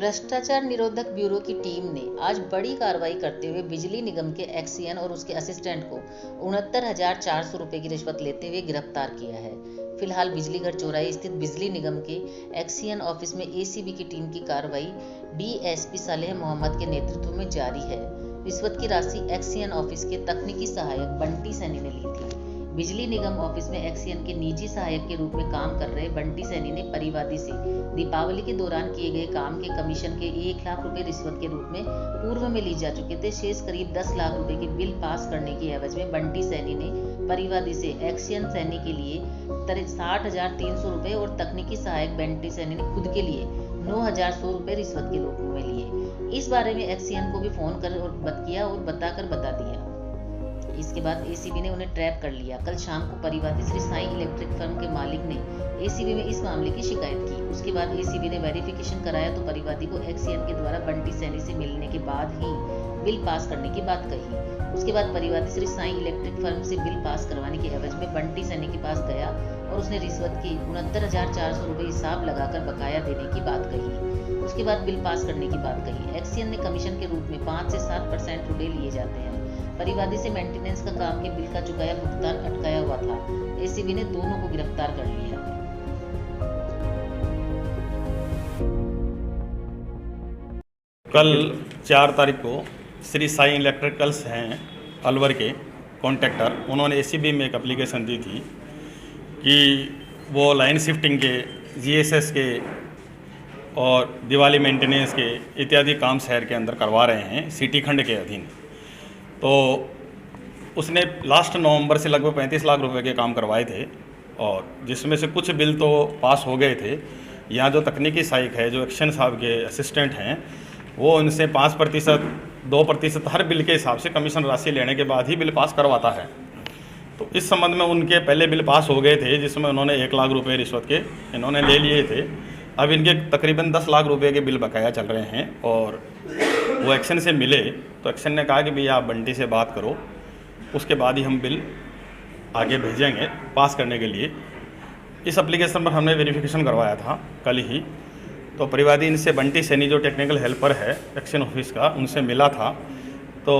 भ्रष्टाचार निरोधक ब्यूरो की टीम ने आज बड़ी कार्रवाई करते हुए बिजली निगम के एक्सियन और उसके असिस्टेंट को 69,400 रुपये की रिश्वत लेते हुए गिरफ्तार किया है। फिलहाल बिजलीघर चौराहे स्थित बिजली निगम के एक्सियन ऑफिस में एसीबी की टीम की कार्रवाई डीएसपी सालेह मोहम्मद के नेतृत्व में जारी है। रिश्वत की राशि एक्सियन ऑफिस के तकनीकी सहायक बंटी सैनी ने ली थी। बिजली निगम ऑफिस में एक्सियन के निजी सहायक के रूप में काम कर रहे बंटी सैनी ने परिवादी से दीपावली के दौरान किए गए काम के कमीशन के 1 लाख रुपए रिश्वत के रूप में पूर्व में ली जा चुके थे। शेष करीब 10 लाख रुपए के बिल पास करने की एवज में बंटी सैनी ने परिवादी से एक्सियन सैनी के लिए 60,300 रुपए और तकनीकी सहायक बंटी सैनी ने खुद के लिए 9,100 रुपए रिश्वत के रूप में लिए। इस बारे में एक्सियन को भी फोन कर और बता दिया। इसके बाद एसीबी ने उन्हें ट्रैप कर लिया। कल शाम को परिवादी श्री साई इलेक्ट्रिक फर्म के मालिक ने एसीबी में इस मामले की शिकायत की। उसके बाद एसीबी ने वेरिफिकेशन कराया तो परिवादी को एक्सियन के द्वारा बंटी सैनी से मिलने के बाद ही बिल पास करने की बात कही। उसके बाद परिवादी श्री साई इलेक्ट्रिक फर्म से बिल पास करवाने के एवज में बंटी सैनी के पास गया और उसने रिश्वत की 69,400 रुपये हिसाब लगाकर बकाया देने की बात कही। उसके बाद बिल पास करने की बात कही। एक्सियन ने कमीशन के रूप में 5 से 7% रुपये लिए जाते हैं। परिवादी से मेंटेनेंस का काम के बिल का चुकाया भुगतान अटकाया हुआ था। एसीबी ने दोनों को गिरफ्तार कर लिया। कल 4 तारीख को श्री साई इलेक्ट्रिकल्स हैं अलवर के कॉन्ट्रैक्टर, उन्होंने एसीबी में एक एप्लीकेशन दी थी कि वो लाइन शिफ्टिंग के, जीएसएस के और दिवाली मेंटेनेंस के इत्यादि काम शहर के अंदर करवा रहे हैं सिटी खंड के अधीन। तो उसने लास्ट नवंबर से लगभग 35 लाख रुपए के काम करवाए थे और जिसमें से कुछ बिल तो पास हो गए थे। यहाँ जो तकनीकी सहायक है, जो एक्शन साहब के असिस्टेंट हैं, वो उनसे 5%, 2% हर बिल के हिसाब से कमीशन राशि लेने के बाद ही बिल पास करवाता है। तो इस संबंध में उनके पहले बिल पास हो गए थे जिसमें उन्होंने 1 लाख रुपये रिश्वत के इन्होंने ले लिए थे। अब इनके तकरीबन 10 लाख रुपए के बिल बकाया चल रहे हैं और वो एक्शन से मिले तो एक्शन ने कहा कि भैया आप बंटी से बात करो, उसके बाद ही हम बिल आगे भेजेंगे पास करने के लिए। इस एप्लीकेशन पर हमने वेरिफिकेशन करवाया था कल ही। तो परिवादी इनसे बंटी सैनी जो टेक्निकल हेल्पर है एक्शन ऑफिस का, उनसे मिला था। तो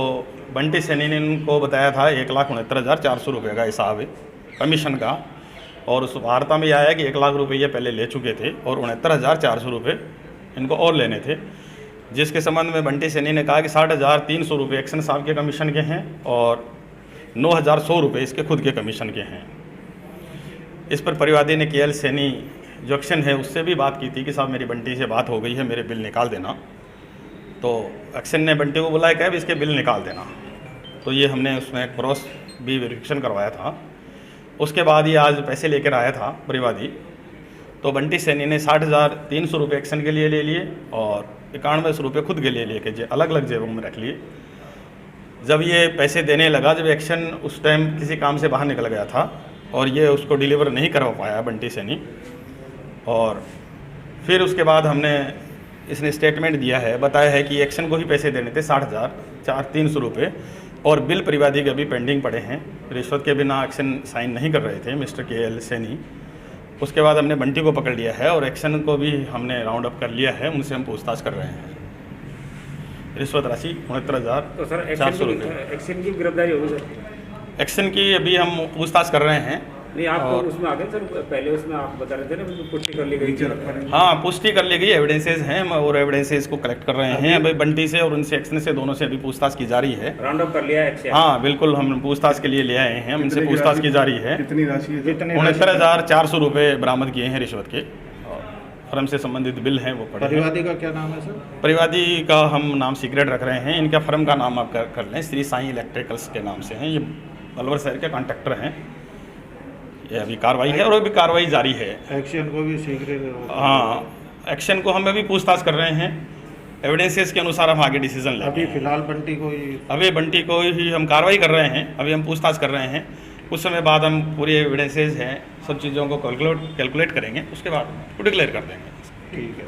बंटी सैनी ने उनको बताया था 1,69,400 रुपये का हिसाब है कमीशन का, और उस वार्ता में आया कि 1 लाख रुपये ये पहले ले चुके थे और 69,400 रुपये इनको और लेने थे। जिसके संबंध में बंटी सैनी ने कहा कि 60,300 रुपये एक्शन साहब के कमीशन के हैं और 9,100 रुपये इसके खुद के कमीशन के हैं। इस पर परिवादी ने केएल सैनी जो एक्शन है उससे भी बात की थी कि साहब मेरी बंटी से बात हो गई है, मेरे बिल निकाल देना। तो एक्शन ने बंटी को बुलाया कि इसके बिल निकाल देना। तो ये हमने उसमें क्रॉस भी वेरिफिकेशन करवाया था। उसके बाद ही आज पैसे लेकर आया था परिवादी। तो बंटी सैनी ने 60,300 रुपये एक्शन के लिए ले लिए और 9100 रुपये खुद के लिए लेके अलग अलग जेबों में रख लिए। जब ये पैसे देने लगा, जब एक्शन उस टाइम किसी काम से बाहर निकल गया था और ये उसको डिलीवर नहीं करवा पाया बंटी सैनी, और फिर उसके बाद हमने इसने स्टेटमेंट दिया है, बताया है कि एक्शन को ही पैसे देने थे 60,300 रुपये और बिल परिवादी के अभी पेंडिंग पड़े हैं। रिश्वत के बिना एक्शन साइन नहीं कर रहे थे मिस्टर केएल सैनी। उसके बाद हमने बंटी को पकड़ लिया है और एक्शन को भी हमने राउंड अप कर लिया है। उनसे हम पूछताछ कर रहे हैं। रिश्वत राशि 69,400 रुपये। एक्शन की गिरफ्तारी होगी सर? एक्शन की अभी हम पूछताछ कर रहे हैं। नहीं, आप उसमें आ गए सर? पहले उसमें आप बता रहे थे ना, पुष्टि कर ली गई। हाँ, पुष्टि कर ली गई, एविडेंसेस हैं और एविडेंसेस को कलेक्ट कर रहे हैं। अभी बंटी से और उनसे एक्शन से दोनों से अभी पूछताछ की जा रही है। राउंड अप कर लिया है? हाँ बिल्कुल, हम पूछताछ के लिए ले आए हैं, उनसे पूछताछ की जा रही है। कितनी राशि है? 69,400 रुपये बरामद किए हैं रिश्वत के। फर्म से संबंधित बिल हैं वो पड़े। परिवादी का क्या नाम है सर? परिवादी का हम नाम सीक्रेट रख रहे हैं। इनका फर्म का नाम आप कर लें, श्री साई इलेक्ट्रिकल्स के नाम से हैं। ये अलवर शहर के कॉन्ट्रैक्टर हैं। ये अभी कार्रवाई है और अभी कार्रवाई जारी है। एक्शन को भी सीक्रेट? हाँ, एक्शन को हम अभी पूछताछ कर रहे हैं। एविडेंसेस के अनुसार हम आगे डिसीजन लेंगे। अभी फिलहाल बंटी को ही हम कार्रवाई कर रहे हैं। अभी हम पूछताछ कर रहे हैं। कुछ समय बाद हम पूरी एविडेंसेस हैं, सब चीज़ों को कैलकुलेट करेंगे, उसके बाद डिक्लेयर कर देंगे। ठीक है।